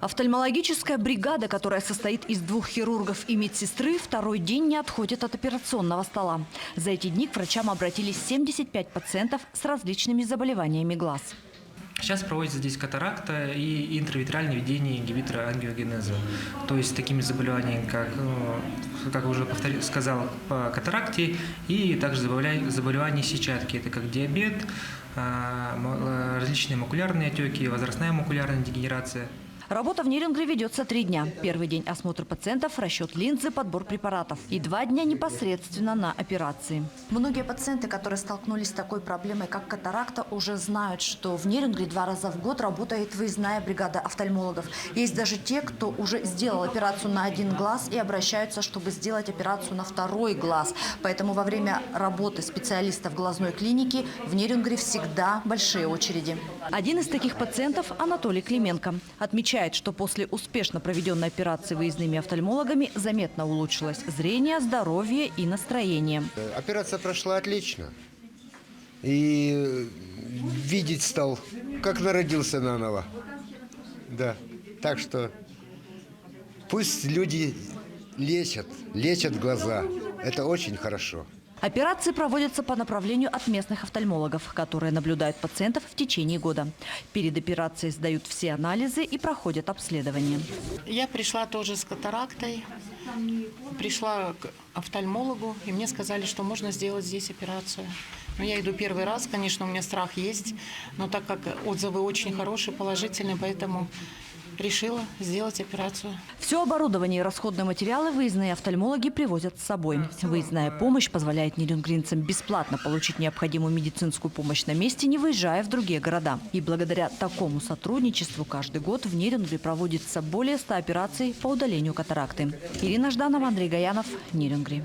Офтальмологическая бригада, которая состоит из 2 хирургов и медсестры, второй день не отходит от операционного стола. За эти дни к врачам обратились 75 пациентов с различными заболеваниями глаз. Сейчас проводится здесь катаракта и интравитральное введение ингибитора ангиогенеза. То есть такими заболеваниями, как уже сказал, по катаракте и также заболевания сетчатки. Это как диабет, различные макулярные отеки, возрастная макулярная дегенерация. Работа в Нерюнгри ведется 3 дня. Первый день – осмотр пациентов, расчет линзы, подбор препаратов. И 2 дня непосредственно на операции. Многие пациенты, которые столкнулись с такой проблемой, как катаракта, уже знают, что в Нерюнгри 2 раза в год работает выездная бригада офтальмологов. Есть даже те, кто уже сделал операцию на 1 глаз и обращаются, чтобы сделать операцию на 2 глаз. Поэтому во время работы специалистов глазной клиники в Нерюнгри всегда большие очереди. Один из таких пациентов – Анатолий Клименко. Отмечает, что после успешно проведенной операции выездными офтальмологами заметно улучшилось зрение, здоровье и настроение. Операция прошла отлично. И видеть стал, как народился наново. Да. Так что пусть люди лечат глаза. Это очень хорошо. Операции проводятся по направлению от местных офтальмологов, которые наблюдают пациентов в течение года. Перед операцией сдают все анализы и проходят обследование. Я пришла тоже с катарактой, пришла к офтальмологу, и мне сказали, что можно сделать здесь операцию. Но я иду первый раз, конечно, у меня страх есть, но так как отзывы очень хорошие, положительные, поэтому решила сделать операцию. Все оборудование и расходные материалы выездные офтальмологи привозят с собой. Выездная помощь позволяет нерюнгринцам бесплатно получить необходимую медицинскую помощь на месте, не выезжая в другие города. И благодаря такому сотрудничеству каждый год в Нерюнгри проводится более 100 операций по удалению катаракты. Ирина Жданова, Андрей Гаянов, Нерюнгри.